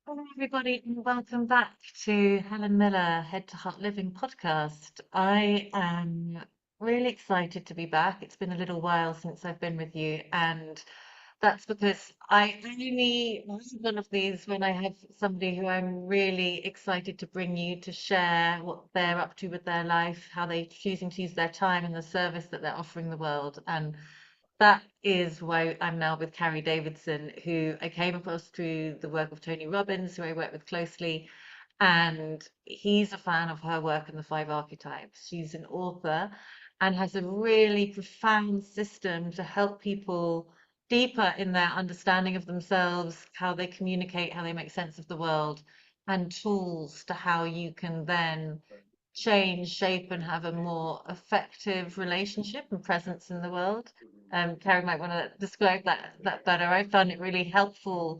Hello, everybody, and welcome back to Helen Millar Head to Heart Living podcast. I am really excited to be back. It's been a little while since I've been with you, and that's because I only have one of these when I have somebody who I'm really excited to bring you to share what they're up to with their life, how they're choosing to use their time and the service that they're offering the world. And that is why I'm now with Carey Davidson, who I came across through the work of Tony Robbins, who I work with closely. And he's a fan of her work in the Five Archetypes. She's an author and has a really profound system to help people deeper in their understanding of themselves, how they communicate, how they make sense of the world, and tools to how you can then change, shape, and have a more effective relationship and presence in the world. Carrie might want to describe that better. I found it really helpful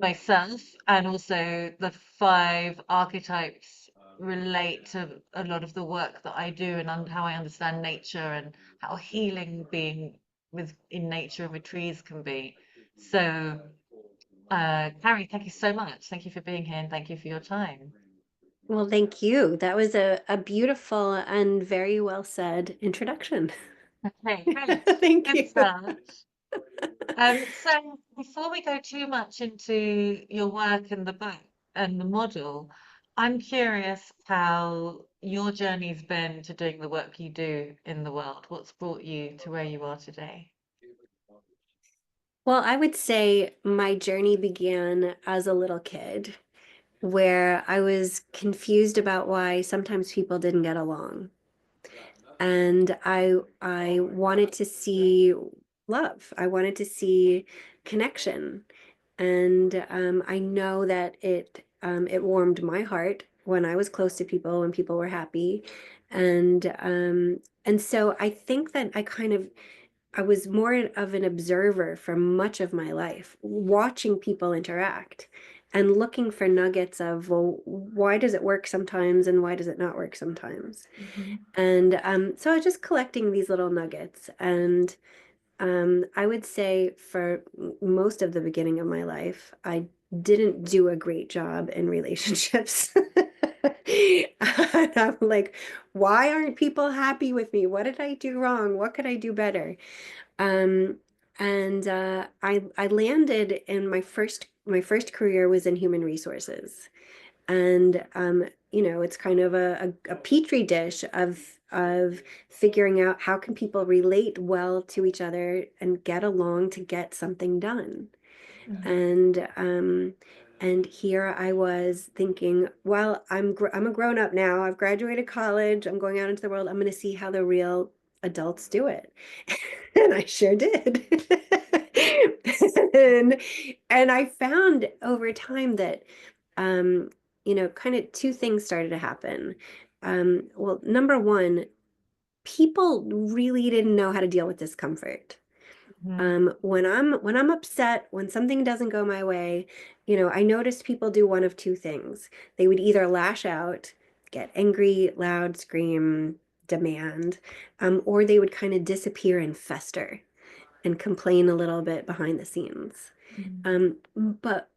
myself, and also the five archetypes relate to a lot of the work that I do and how I understand nature and how healing being with in nature and with trees can be. So, Carrie, thank you so much. Thank you for being here and thank you for your time. Well, thank you. That was a beautiful and very well said introduction. Okay, great. Thank Good you. start. So before we go too much into your work and the book and the model, I'm curious how your journey's been to doing the work you do in the world. What's brought you to where you are today? Well, I would say my journey began as a little kid, where I was confused about why sometimes people didn't get along. And I wanted to see love. I wanted to see connection. And I know that it warmed my heart when I was close to people, when people were happy. And so I think that I was more of an observer for much of my life, watching people interact and looking for nuggets of, well, why does it work sometimes and why does it not work sometimes? Hmm. And so I was just collecting these little nuggets. And I would say for most of the beginning of my life, I didn't do a great job in relationships. And I'm like, why aren't people happy with me? What did I do wrong? What could I do better? Um, and I landed in my first career was in human resources, and it's kind of a petri dish of figuring out how can people relate well to each other and get along to get something done. Hmm. And here I was thinking, well, I'm a grown up now. I've graduated college. I'm going out into the world. I'm going to see how the real adults do it. And I sure did. And and I found over time that kind of two things started to happen. Well, number one, people really didn't know how to deal with discomfort. Hmm. When I'm upset, when something doesn't go my way, I noticed people do one of two things. They would either lash out, get angry, loud, scream, demand, or they would kind of disappear and fester and complain a little bit behind the scenes. But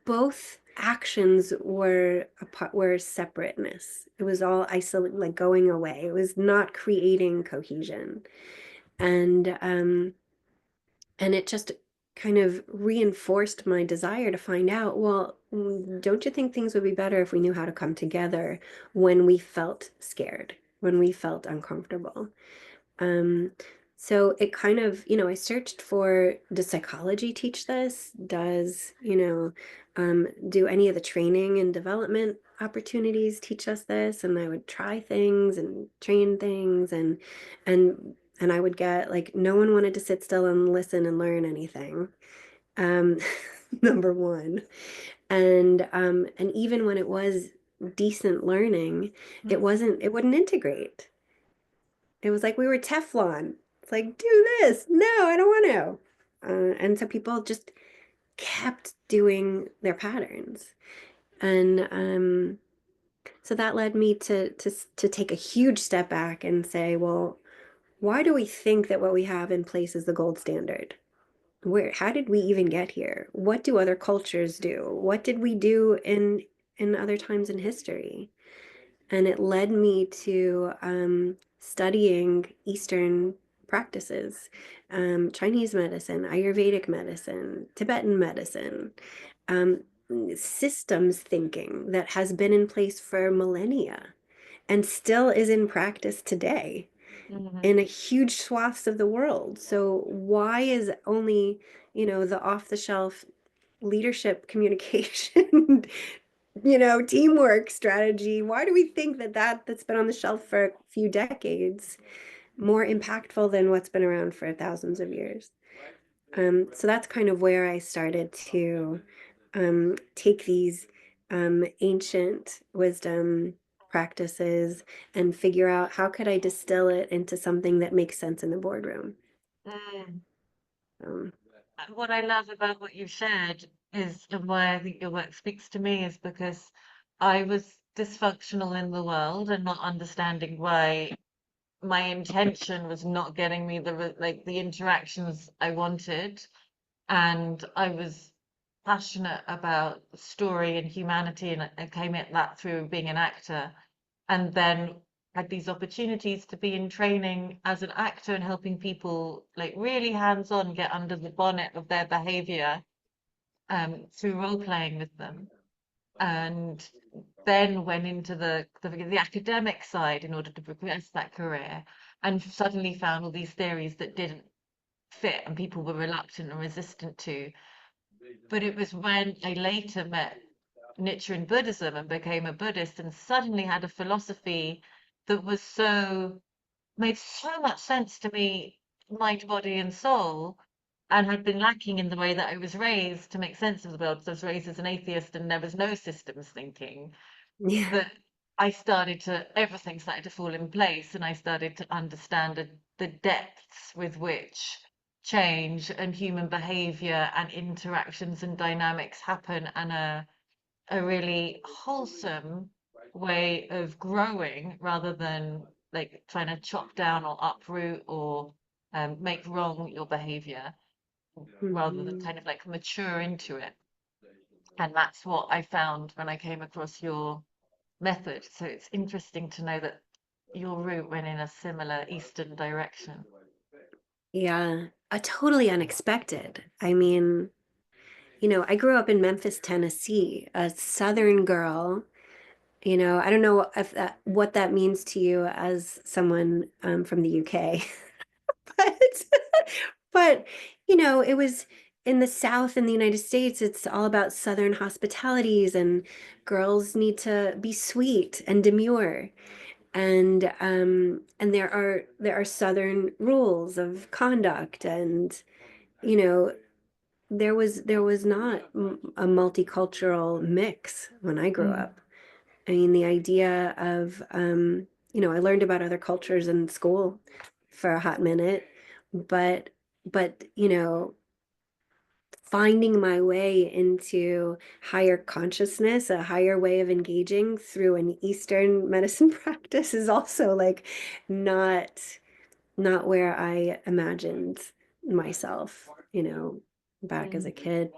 both actions were separateness. It was all isolated, like going away. It was not creating cohesion. And it just kind of reinforced my desire to find out, well, don't you think things would be better if we knew how to come together when we felt scared, when we felt uncomfortable? Um, so it kind of, I searched for, does psychology teach this? Do any of the training and development opportunities teach us this? And I would try things and train things and I would get like, no one wanted to sit still and listen and learn anything. Um, number one. And even when it was decent learning, it wouldn't integrate. It was like we were Teflon. It's like, do this. No, I don't want to. And so people just kept doing their patterns. And so that led me to take a huge step back and say, well, why do we think that what we have in place is the gold standard? how did we even get here? What do other cultures do? What did we do in other times in history? And it led me to studying Eastern practices, Chinese medicine, Ayurvedic medicine, Tibetan medicine, um, systems thinking that has been in place for millennia and still is in practice today Mm, in a huge swaths of the world. So why is only, the off the shelf leadership communication teamwork strategy, why do we think that that's been on the shelf for a few decades more impactful than what's been around for thousands of years? So that's kind of where I started to take these ancient wisdom practices and figure out how could I distill it into something that makes sense in the boardroom. mm. Um, What I love about what you've shared is, and why I think your work speaks to me, is because I was dysfunctional in the world and not understanding why my intention was not getting me like the interactions I wanted, and I was passionate about story and humanity, and I came at that through being an actor, and then had these opportunities to be in training as an actor and helping people like really hands-on get under the bonnet of their behavior through role playing with them, and then went into the academic side in order to progress that career, and suddenly found all these theories that didn't fit and people were reluctant and resistant to. But it was when I later met Nichiren Buddhism and became a Buddhist and suddenly had a philosophy that was made so much sense to me, mind, body, and soul, and had been lacking in the way that I was raised to make sense of the world. So I was raised as an atheist and there was no systems thinking, yeah. that everything started to fall in place, and I started to understand the depths with which change and human behavior and interactions and dynamics happen, and a really wholesome way of growing rather than like trying to chop down or uproot or make wrong your behavior, rather than Mhm. kind of like mature into it. And that's what I found when I came across your method. So it's interesting to know that your route went in a similar Eastern direction. Yeah, totally unexpected. I mean, I grew up in Memphis, Tennessee, a Southern girl. I don't know if what that means to you as someone from the UK, but but it was in the South in the United States. It's all about Southern hospitalities, and girls need to be sweet and demure, and there are Southern rules of conduct, and you know there was not a multicultural mix when I grew Mm, up. I mean, the idea of, I learned about other cultures in school for a hot minute, but, finding my way into higher consciousness, a higher way of engaging through an Eastern medicine practice is also like not not where I imagined myself, back as a mm, kid.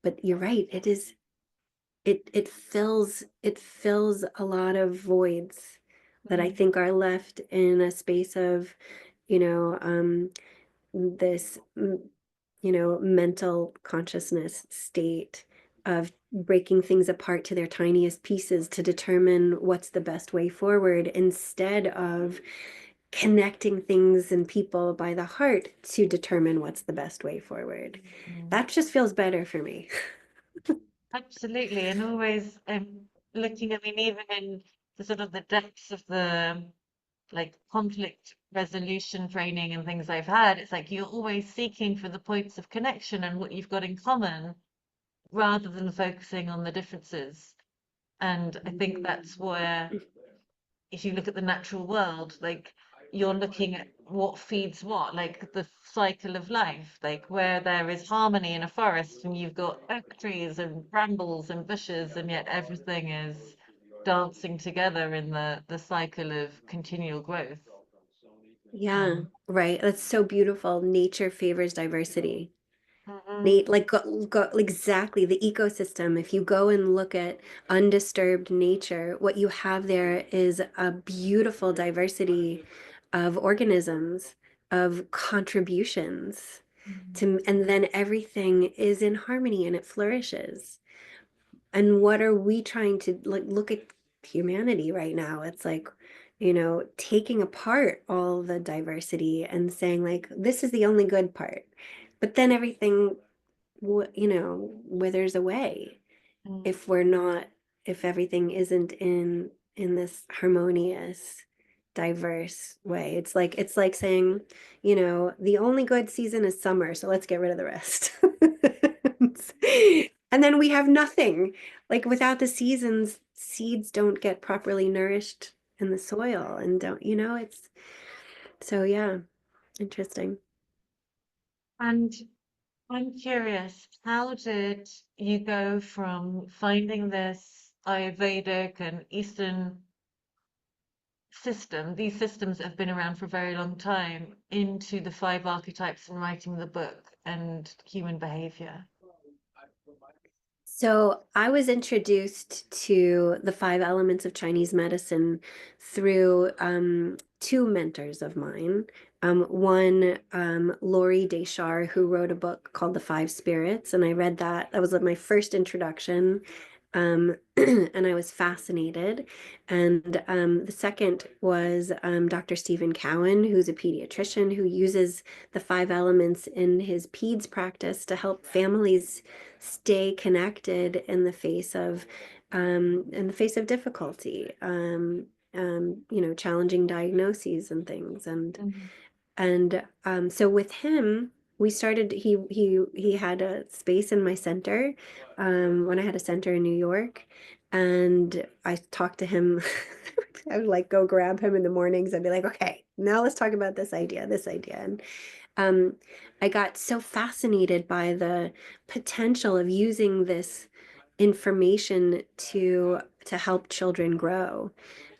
But you're right, it fills a lot of voids that I mm, think are left in a space of, you know, this, mental consciousness state of breaking things apart to their tiniest pieces to determine what's the best way forward instead of connecting things and people by the heart to determine what's the best way forward. mm. That just feels better for me. Absolutely. And always looking, I mean, even in the sort of the depths of the like conflict resolution training and things I've had, it's like you're always seeking for the points of connection and what you've got in common rather than focusing on the differences. And I think that's where, if you look at the natural world, like you're looking at what feeds what, like the cycle of life, like where there is harmony in a forest and you've got oak trees and brambles and bushes, and yet everything is dancing together in the cycle of continual growth. Yeah, right. That's so beautiful. Nature favors diversity. Mhm. Nate, like exactly the ecosystem. If you go and look at undisturbed nature, what you have there is a beautiful diversity of organisms, of contributions Mhm. to, and then everything is in harmony and it flourishes. And what are we trying to like look at humanity right now? It's like, taking apart all the diversity and saying like this is the only good part. But then everything withers away Mm. if we're not if everything isn't in this harmonious diverse way. It's like saying, the only good season is summer, so let's get rid of the rest. And then we have nothing. Like without the seasons, seeds don't get properly nourished in the soil and don't, it's so yeah, interesting. And I'm curious, how did you go from finding this Ayurvedic and Eastern system, these systems that have been around for a very long time, into the five archetypes and writing the book and human behavior? So I was introduced to the five elements of Chinese medicine through two mentors of mine. One, Laurie Deschar, who wrote a book called The Five Spirits, and I read that. That was like my first introduction, and I was fascinated. And the second was Dr. Stephen Cowan, who's a pediatrician who uses the five elements in his peds practice to help families stay connected in the face of difficulty, challenging diagnoses and things. Mhm. So with him, we started. He had a space in my center when I had a center in New York, and I talked to him. I would like go grab him in the mornings. I'd be like, okay, now let's talk about this idea. And um, I got so fascinated by the potential of using this information to help children grow,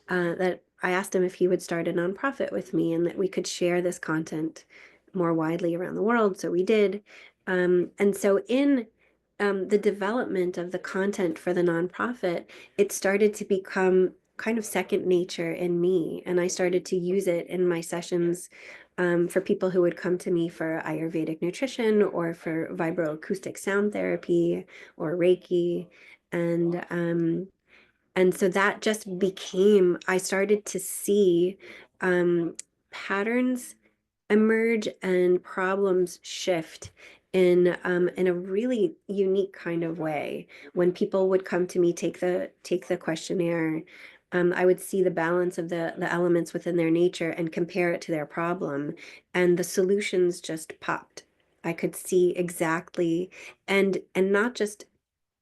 that I asked him if he would start a nonprofit with me and that we could share this content more widely around the world. So we did. And so in the development of the content for the nonprofit, it started to become kind of second nature in me. And I started to use it in my sessions for people who would come to me for Ayurvedic nutrition or for vibroacoustic sound therapy or Reiki. And and so that just became, I started to see um, patterns emerge and problems shift in a really unique kind of way. When people would come to me, take the questionnaire, I would see the balance of the elements within their nature and compare it to their problem, and the solutions just popped. I could see exactly, and not just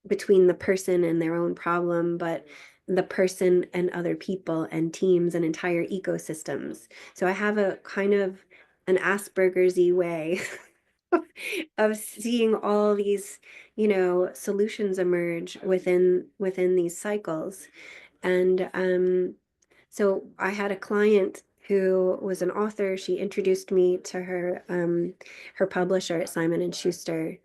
between the person and their own problem, but the person and other people and teams and entire ecosystems. So I have a kind of an Asperger's-y way of seeing all these, solutions emerge within these cycles. And so I had a client who was an author. She introduced me to her publisher at Simon and Schuster,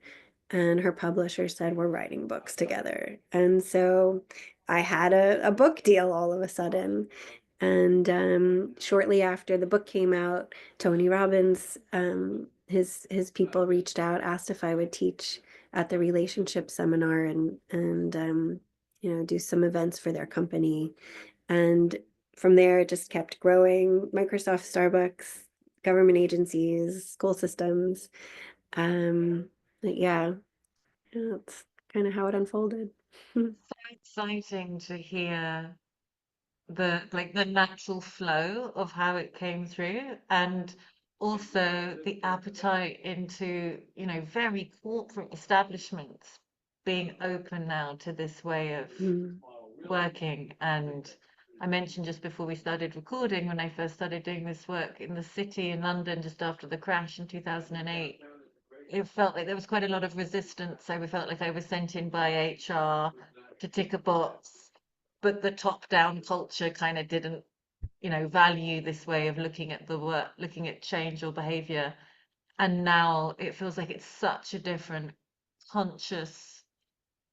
and her publisher said, we're writing books together. And so I had a book deal all of a sudden. And shortly after the book came out, Tony Robbins, his people reached out, asked if I would teach at the relationship seminar and do some events for their company. And from there, it just kept growing. Microsoft, Starbucks, government agencies, school systems. Um, but yeah, that's kind of how it unfolded. So exciting to hear the natural flow of how it came through, and also the appetite into, very corporate establishments being open now to this way of Mm. working. And I mentioned just before we started recording, when I first started doing this work in the city in London just after the crash in 2008, it felt like there was quite a lot of resistance. I felt like I was sent in by HR to tick a box, but the top-down culture kind of didn't value this way of looking at the work, looking at change or behavior. And now it feels like it's such a different conscious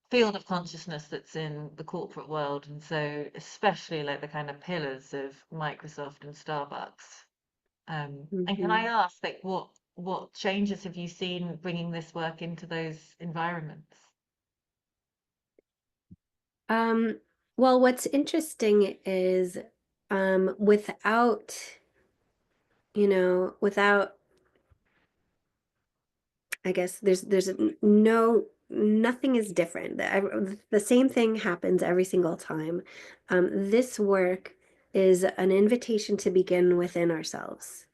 field of consciousness that's in the corporate world. And so, especially like the kind of pillars of Microsoft and Starbucks. And can I Mhm. ask, like, what changes have you seen bringing this work into those environments? Um, well, what's interesting is without, without, I guess there's no nothing is different. The same thing happens every single time. This work is an invitation to begin within ourselves.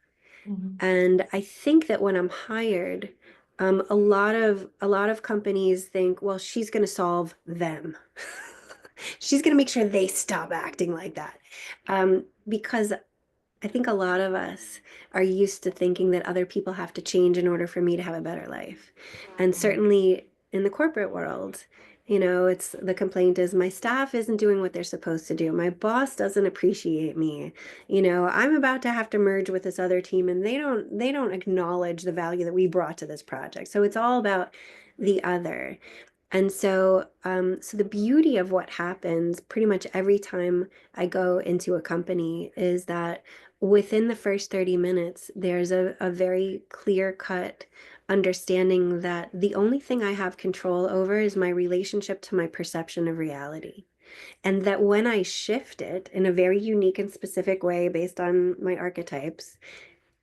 Mhm. And I think that when I'm hired, a lot of companies think, well, she's going to solve them. She's going to make sure they stop acting like that. Because I think a lot of us are used to thinking that other people have to change in order for me to have a better life. And Mm. certainly in the corporate world, it's the complaint is my staff isn't doing what they're supposed to do. My boss doesn't appreciate me. I'm about to have to merge with this other team and they don't acknowledge the value that we brought to this project. So it's all about the other. And so the beauty of what happens pretty much every time I go into a company is that within the first 30 minutes, there's a very clear-cut understanding that the only thing I have control over is my relationship to my perception of reality. And that when I shift it in a very unique and specific way based on my archetypes,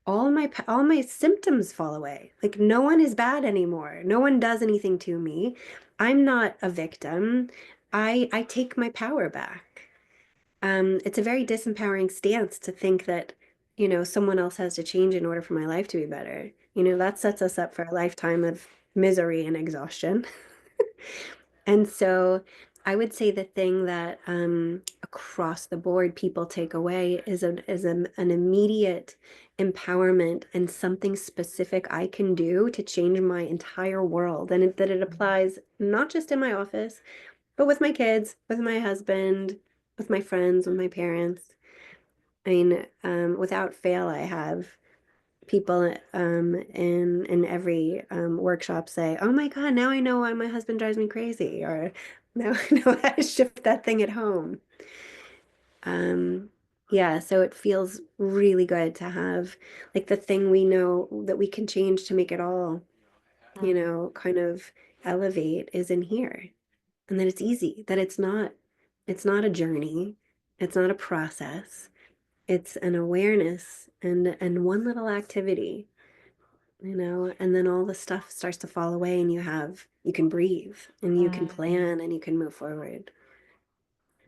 all my symptoms fall away. Like no one is bad anymore. No one does anything to me. I'm not a victim. I take my power back. It's a very disempowering stance to think that, someone else has to change in order for my life to be better. That sets us up for a lifetime of misery and exhaustion. And so I would say the thing that across the board people take away is an immediate empowerment and something specific I can do to change my entire world. And that it applies not just in my office, but with my kids, with my husband, with my friends, with my parents. I mean, without fail, I have people in every workshop say, "Oh my God, now I know why my husband drives me crazy," or now I know how to shift that thing at home. Um, yeah, so it feels really good to have like the thing we know that we can change to make it all, Mm. kind of elevate is in here. And that it's easy, that it's not a journey, it's not a process. It's an awareness and one little activity, and then all the stuff starts to fall away and you can breathe and you can Mm. plan and you can move forward.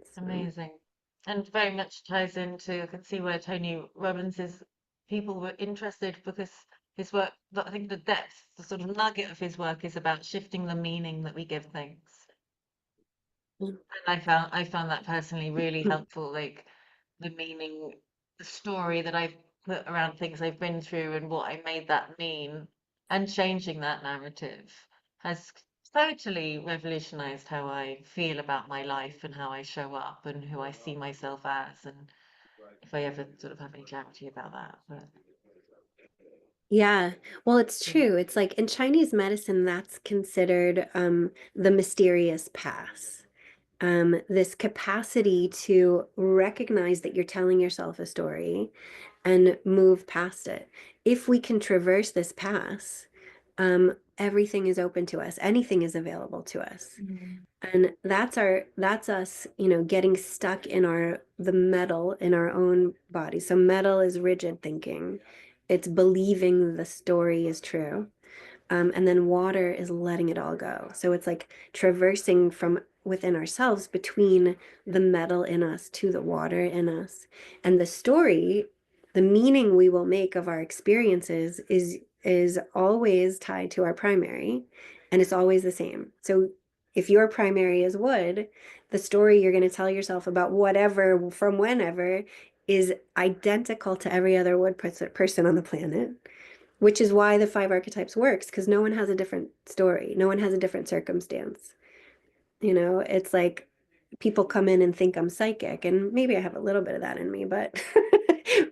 So, Amazing. And very much ties into, I can see where Tony Robbins's people were interested because his work, I think the depth, the sort of nugget of his work is about shifting the meaning that we give things. And I found that personally really helpful, like the meaning, the story that I've put around things I've been through and what I made that mean, and changing that narrative has totally revolutionized how I feel about my life and how I show up and who I see myself as, and if I ever sort of have any clarity about that. But yeah, well, it's yeah. true. It's like in Chinese medicine, that's considered the mysterious path. This capacity to recognize that you're telling yourself a story and move past it. If we can traverse this path, everything is open to us. Anything is available to us. Mm. And that's us, getting stuck in the metal in our own body. So metal is rigid thinking. It's believing the story is true. And then water is letting it all go. So it's like traversing from within ourselves between the metal in us to the water in us. And the story, the meaning we will make of our experiences is always tied to our primary, and it's always the same. So if your primary is wood, the story you're going to tell yourself about whatever from whenever is identical to every other wood person on the planet, which is why the five archetypes works, because no one has a different story. No one has a different circumstance. It's like people come in and think I'm psychic, and maybe I have a little bit of that in me, but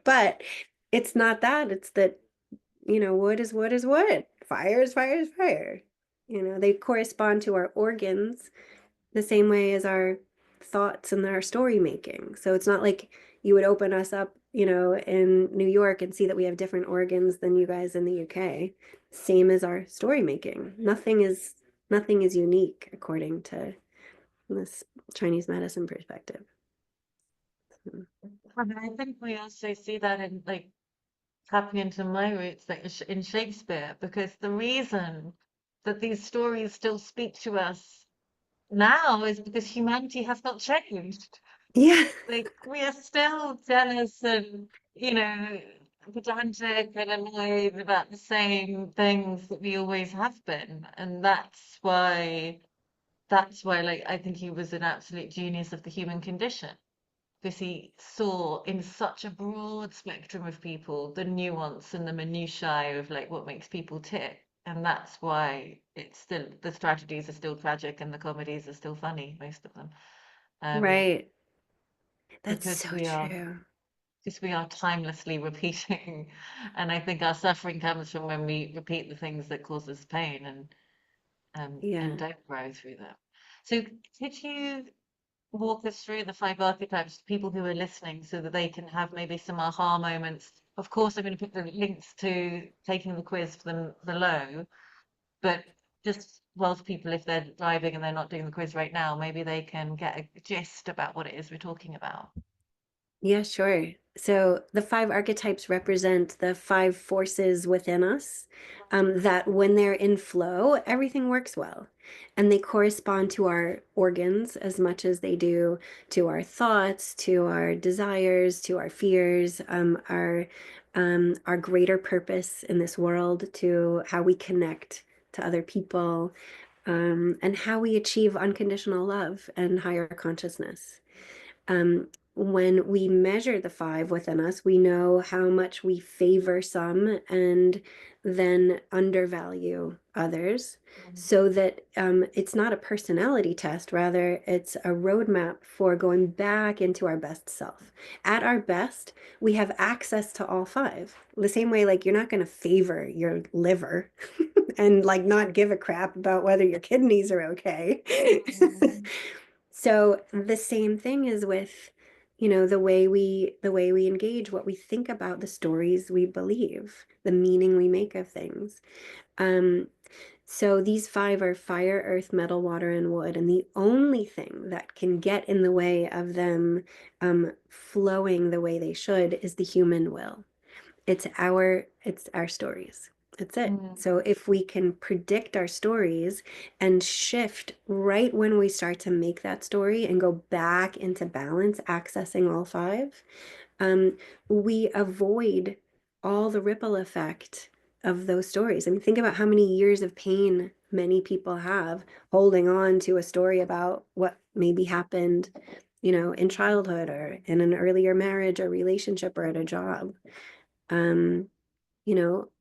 But it's not that. It's that, wood is wood is wood. Fire is fire is fire. They correspond to our organs the same way as our thoughts and our story making. So it's not like you would open us up, in New York and see that we have different organs than you guys in the UK. Same as our story making. Nothing is unique according to this Chinese medicine perspective. So, And I think we also see that in like tapping into my roots, like in Shakespeare, because the reason that these stories still speak to us now is because humanity has not changed. yeah. Like we are still jealous and, you know, pedantic and annoyed about the same things that we always have been. And that's why like I think he was an absolute genius of the human condition. Because he saw in such a broad spectrum of people the nuance and the minutiae of like what makes people tick. And that's why it's still the tragedies are still tragic and the comedies are still funny, most of them. Um, Right. That's because so we are true. because we are timelessly repeating. And I think our suffering comes from when we repeat the things that cause us pain and Yeah. don't grow through them. So could you walk us through the five archetypes to people who are listening so that they can have maybe some aha moments? Of course, I'm going to put the links to taking the quiz for them below, but just whilst people, if they're driving and they're not doing the quiz right now, maybe they can get a gist about what it is we're talking about. Yeah, sure. So the five archetypes represent the five forces within us, that when they're in flow, everything works well. And they correspond to our organs as much as they do to our thoughts, to our desires, to our fears, our greater purpose in this world, to how we connect to other people, and how we achieve unconditional love and higher consciousness. When we measure the five within us, we know how much we favor some and then undervalue others, Mm. so that it's not a personality test, rather, it's a roadmap for going back into our best self. At our best, we have access to all five. The same way, like, you're not going to favor your liver and like not give a crap about whether your kidneys are okay. Mm. So the same thing is with, the way we engage, what we think about, the stories we believe, the meaning we make of things. Um, so these five are fire, earth, metal, water, and wood. And the only thing that can get in the way of them flowing the way they should is the human will. It's our stories. That's it. Mm. So if we can predict our stories and shift right when we start to make that story and go back into balance, accessing all five, um, we avoid all the ripple effect of those stories. I mean, think about how many years of pain many people have holding on to a story about what maybe happened, in childhood or in an earlier marriage or relationship or at a job. Um,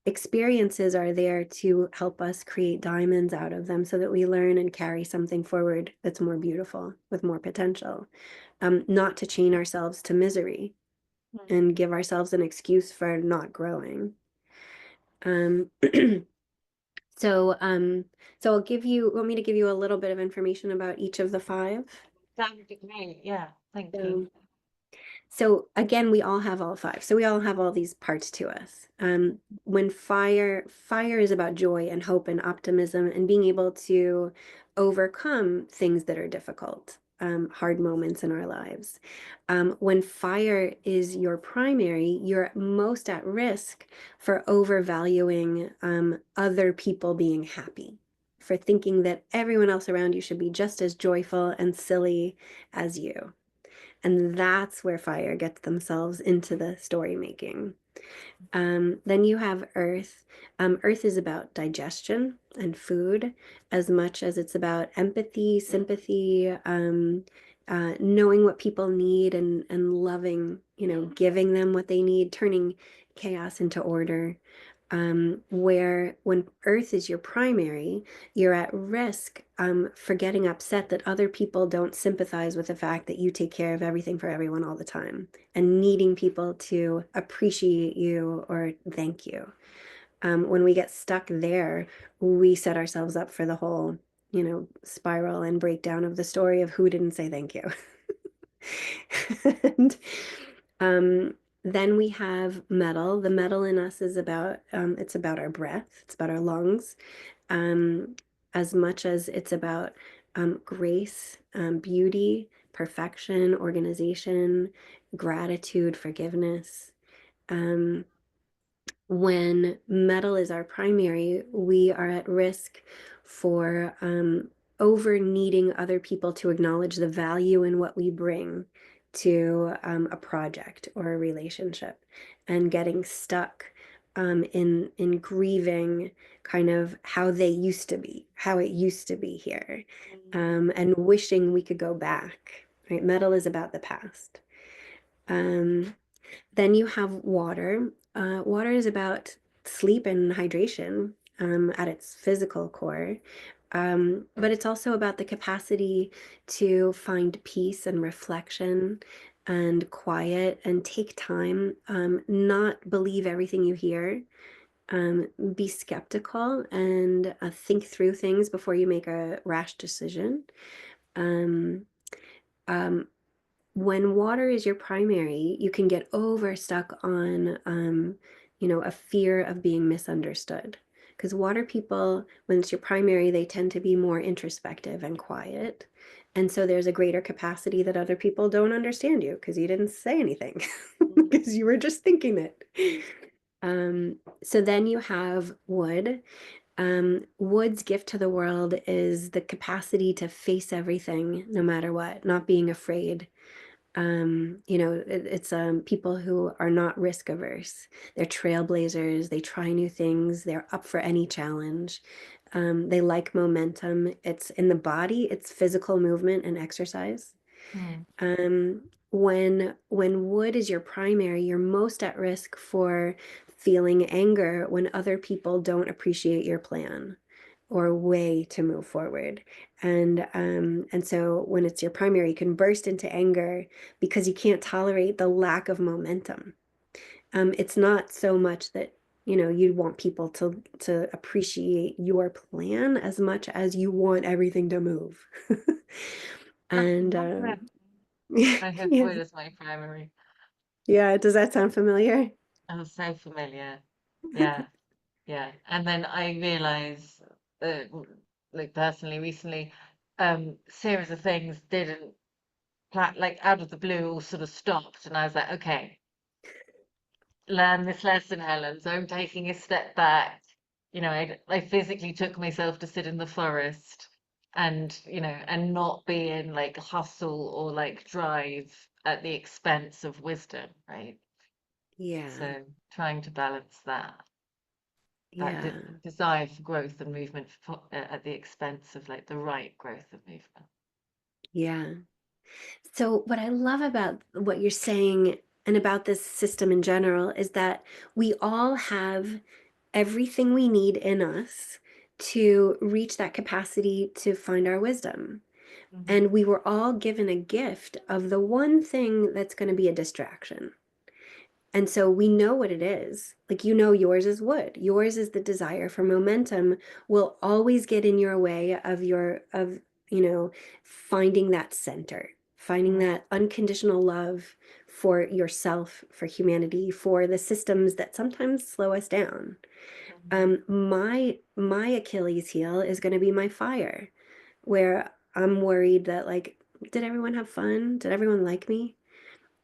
Experiences are there to help us create diamonds out of them so that we learn and carry something forward that's more beautiful with more potential. Not to chain ourselves to misery and give ourselves an excuse for not growing. Um, so, um, so want me to give you a little bit of information about each of the five? That would be great. Yeah, thank you. So, So again, we all have all five. So we all have all these parts to us. When fire is about joy and hope and optimism and being able to overcome things that are difficult, hard moments in our lives. When fire is your primary, you're most at risk for overvaluing other people being happy, for thinking that everyone else around you should be just as joyful and silly as you. And that's where fire gets themselves into the story making. Then you have earth. Earth is about digestion and food as much as it's about empathy, sympathy, knowing what people need and loving, giving them what they need, turning chaos into order. where when earth is your primary, you're at risk for getting upset that other people don't sympathize with the fact that you take care of everything for everyone all the time and needing people to appreciate you or thank you. When we get stuck there, we set ourselves up for the whole, spiral and breakdown of the story of who didn't say thank you. And then we have metal. The metal in us is about, it's about our breath, it's about our lungs, um, as much as it's about grace, beauty, perfection, organization, gratitude, forgiveness. Um, when metal is our primary, we are at risk for over needing other people to acknowledge the value in what we bring to a project or a relationship, and getting stuck in grieving kind of how they used to be, how it used to be here, and wishing we could go back. Right? Metal is about the past. Um, then you have water. Water is about sleep and hydration at its physical core. But it's also about the capacity to find peace and reflection and quiet and take time, not believe everything you hear, be skeptical and think through things before you make a rash decision. Um, um, when water is your primary, you can get overstuck on, a fear of being misunderstood. Because water people, when it's your primary, they tend to be more introspective and quiet. And so there's a greater capacity that other people don't understand you because you didn't say anything, because you were just thinking it. So then you have wood. Wood's gift to the world is the capacity to face everything no matter what, not being afraid. It's people who are not risk averse. They're trailblazers. They try new things. They're up for any challenge. They like momentum. It's in the body. It's physical movement and exercise. Mm. When wood is your primary, you're most at risk for feeling anger when other people don't appreciate your plan or way to move forward. And so when it's your primary, you can burst into anger because you can't tolerate the lack of momentum. It's not so much that you'd want people to appreciate your plan as much as you want everything to move. And I have yes, wood as my primary. yeah. Does that sound familiar? I'm so familiar. Yeah, yeah. And then I realize that, like personally, recently, series of things didn't plan, like out of the blue, all sort of stopped, and I was like, okay, learn this lesson, Helen. So I'm taking a step back. I physically took myself to sit in the forest and, and not be in like hustle or like drive at the expense of wisdom, right? Yeah, So trying to balance that yeah, desire for growth and movement at the expense of like the right growth and movement. yeah. So, what I love about what you're saying and about this system in general is that we all have everything we need in us to reach that capacity to find our wisdom. Hmm. And we were all given a gift of the one thing that's going to be a distraction. And so we know what it is. Like, yours is wood. Yours is the desire for momentum will always get in your way of finding that center, finding that unconditional love for yourself, for humanity, for the systems that sometimes slow us down. Hmm. My Achilles heel is going to be my fire, where I'm worried that, like, did everyone have fun? Did everyone like me?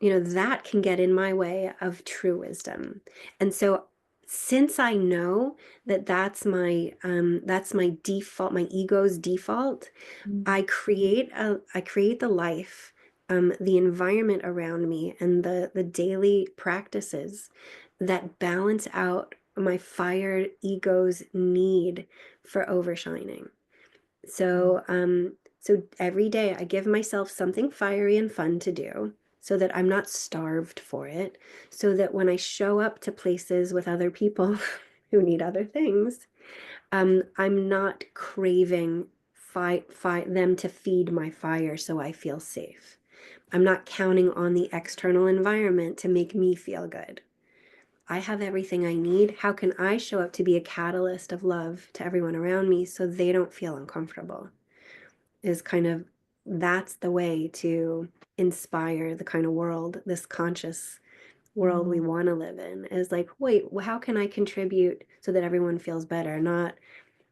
That can get in my way of true wisdom. And so since I know that that's my default, my ego's default, I create the life, the environment around me and the daily practices that balance out my fire ego's need for overshining. So every day I give myself something fiery and fun to do so that I'm not starved for it, so that when I show up to places with other people, who need other things, I'm not craving them to feed my fire so I feel safe. I'm not counting on the external environment to make me feel good. I have everything I need. How can I show up to be a catalyst of love to everyone around me so they don't feel uncomfortable? Is kind of That's the way to inspire the kind of world, this conscious world we Mm. want to live in, is like, wait, how can I contribute so that everyone feels better? Not,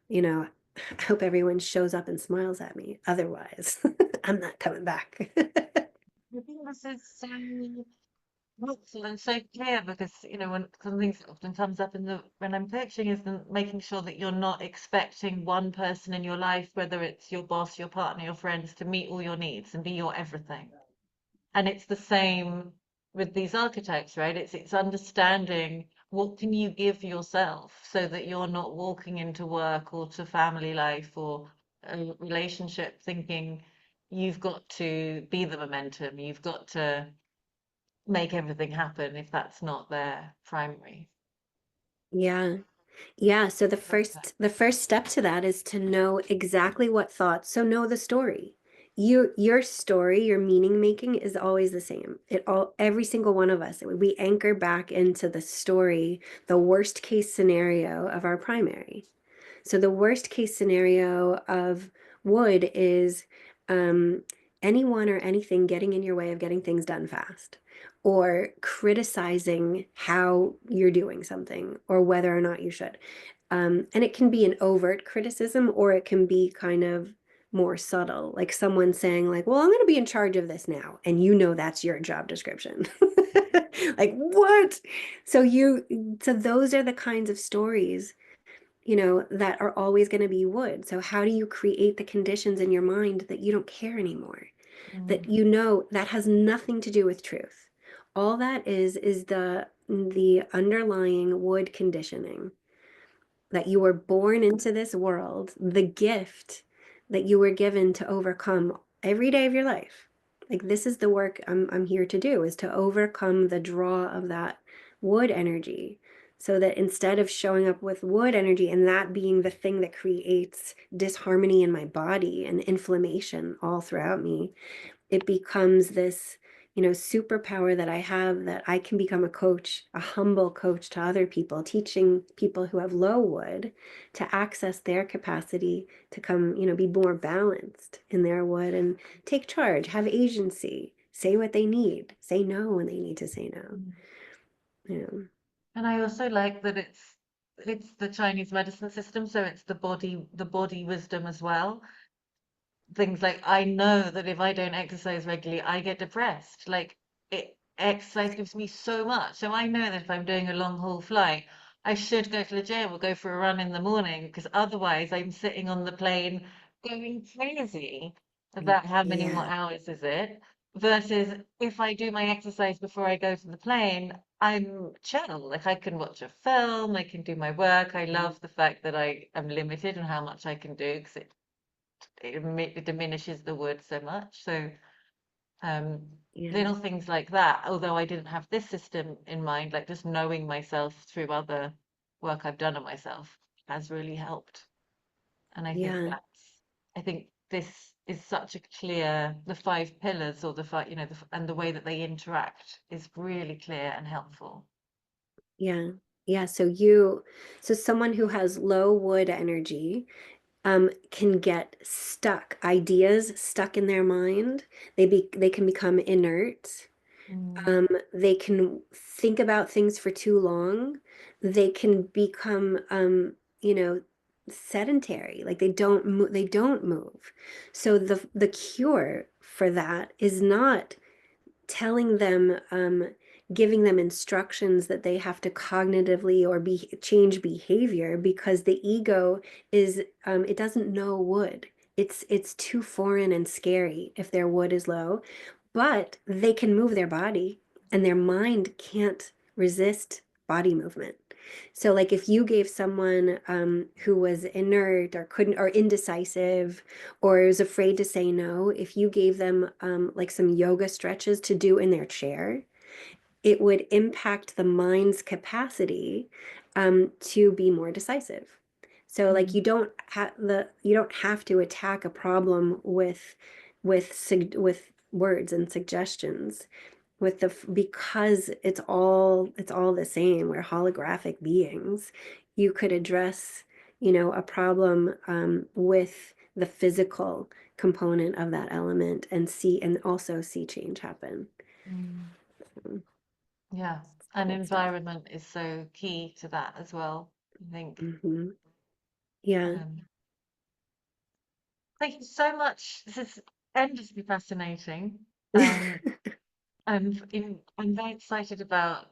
you know, I hope everyone shows up and smiles at me. Otherwise, I'm not coming back. I think this is so helpful and so clear because, when something that often comes up when I'm coaching is making sure that you're not expecting one person in your life, whether it's your boss, your partner, your friends, to meet all your needs and be your everything. And it's the same with these archetypes, right? It's understanding what can you give yourself so that you're not walking into work or to family life or a relationship thinking you've got to be the momentum, you've got to make everything happen if that's not their primary. Yeah. Yeah, so Love that. the first step to that is to know exactly what thoughts. So know the story. Your story, your meaning making is always the same. Every single one of us, we anchor back into the story, the worst case scenario of our primary. So the worst case scenario of wood is um, anyone or anything getting in your way of getting things done fast, or criticizing how you're doing something or whether or not you should. And it can be an overt criticism, or it can be kind of more subtle, like someone saying, like, well, I'm going to be in charge of this now. And that's your job description. Like, what? So those are the kinds of stories, that are always going to be wood. So how do you create the conditions in your mind that you don't care anymore? That Mm, that has nothing to do with truth. All that is the underlying wood conditioning, that you were born into this world, the gift that you were given to overcome every day of your life. Like, this is the work I'm here to do, is to overcome the draw of that wood energy, so that instead of showing up with wood energy and that being the thing that creates disharmony in my body and inflammation all throughout me, it becomes this, superpower that I have, that I can become a coach, a humble coach to other people, teaching people who have low wood to access their capacity to come, be more balanced in their wood and take charge, have agency, say what they need, say no when they need to say no. mm. You know. And I also like that it's the Chinese medicine system, so it's the body wisdom as well. Things like I know that if I don't exercise regularly, I get depressed. Like exercise gives me so much. So I know that if I'm doing a long haul flight, I should go to the gym or go for a run in the morning because otherwise I'm sitting on the plane going crazy about how many more Yeah, hours is it. Versus if I do my exercise before I go to the plane, I'm chill. Like I can watch a film, I can do my work. I love the fact that I am limited in how much I can do because it diminishes the word so much. So um, yeah, little things like that, although I didn't have this system in mind, like just knowing myself through other work I've done on myself has really helped. And yeah. I think this is such a clear, the five pillars or the five, and the way that they interact is really clear and helpful. Yeah. Yeah. So someone who has low wood energy can get stuck, ideas stuck in their mind. They can become inert. Mm, They can think about things for too long. They can become, sedentary. Like, they don't move. So the cure for that is not telling them, giving them instructions that they have to cognitively or change behavior, because the ego it doesn't know wood. It's too foreign and scary if their wood is low, but they can move their body, and their mind can't resist body movement. So, like, if you gave someone who was inert or couldn't, or indecisive, or was afraid to say no, if you gave them like some yoga stretches to do in their chair, it would impact the mind's capacity to be more decisive. So like Mm, you don't have to attack a problem with words and suggestions with the because it's all the same. We're holographic beings. You could address, a problem with the physical component of that element and also see change happen. mm. Mm, Yeah, it's and cool stuff. environment is so key to that as well. I think. Yeah. Um, thank you so much. This is endlessly fascinating. Um, I'm very excited about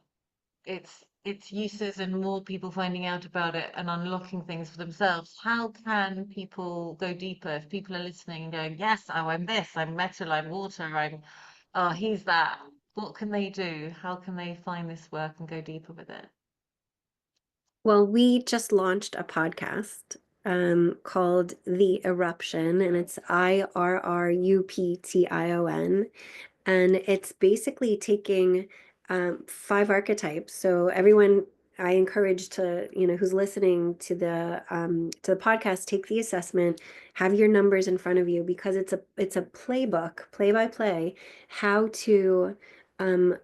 its uses and more people finding out about it and unlocking things for themselves. How can people go deeper if people are listening and going, yes, oh, I'm this, I'm metal, I'm water, I'm, oh, he's that. What can they do? How can they find this work and go deeper with it? Well, we just launched a podcast called The Eruption, and it's IRRUPTION. And it's basically taking five archetypes. So everyone, I encourage who's listening to the podcast, take the assessment, have your numbers in front of you because it's a playbook, play by play, how to um,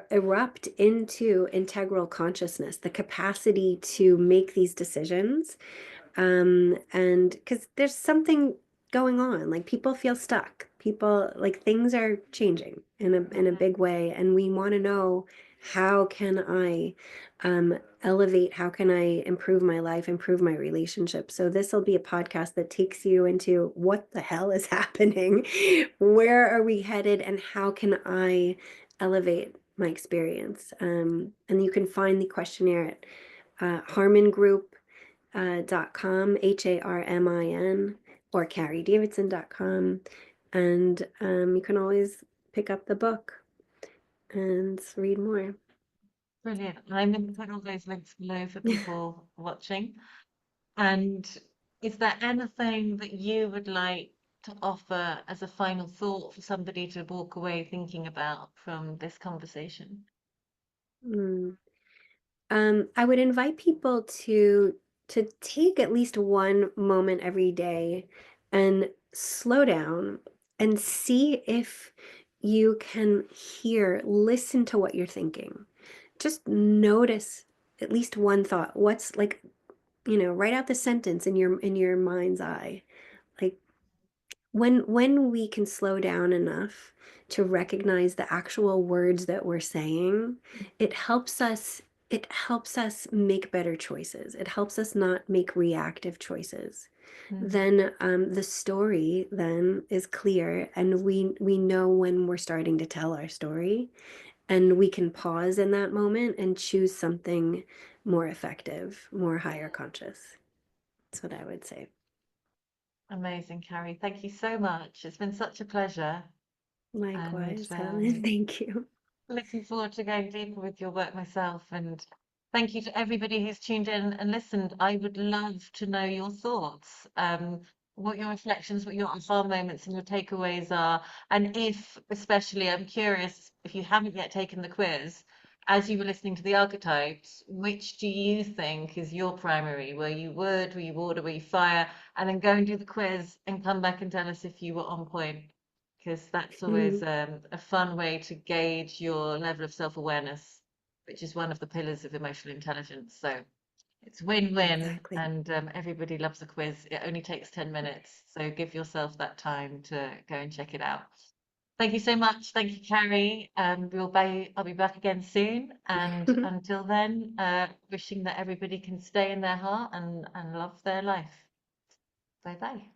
erupt into integral consciousness, the capacity to make these decisions and because there's something going on, like people feel stuck, people like things are changing in a Mhm. big way, and we want to know how can I elevate, how can I improve my life, improve my relationship. So this will be a podcast that takes you into what the hell is happening, where are we headed, and how can I elevate my experience. And you can find the questionnaire at Harmon Group .com, HARMIN, or CareyDavidson.com. And you can always pick up the book and read more. Brilliant. And I'm going to put all those links below for people watching. And is there anything that you would like to offer as a final thought for somebody to walk away thinking about from this conversation? Mm. I would invite people to take at least one moment every day and slow down and see if you can listen to what you're thinking. Just notice at least one thought. What's like, write out the sentence in your mind's eye. Like when we can slow down enough to recognize the actual words that we're saying, it helps us make better choices. It helps us not make reactive choices. Mm, Then the story then is clear, and we know when we're starting to tell our story, and we can pause in that moment and choose something more effective, more higher conscious. That's what I would say. amazing, Carrie. Thank you so much. It's been such a pleasure. And Likewise, Helen. Thank you. looking forward to going deeper with your work myself. And thank you to everybody who's tuned in and listened. I would love to know your thoughts, what your reflections, what your aha moments and your takeaways are. And if, especially, I'm curious if you haven't yet taken the quiz, as you were listening to the archetypes, which do you think is your primary? Were you wood, were you water, were you fire? And then go and do the quiz and come back and tell us if you were on point because that's always Mm, a fun way to gauge your level of self-awareness, which is one of the pillars of emotional intelligence. So it's win-win, exactly. and everybody loves a quiz. It only takes 10 minutes, so give yourself that time to go and check it out. Thank you so much. Thank you, Carrie. I'll be back again soon. And until then, wishing that everybody can stay in their heart and love their life. Bye bye.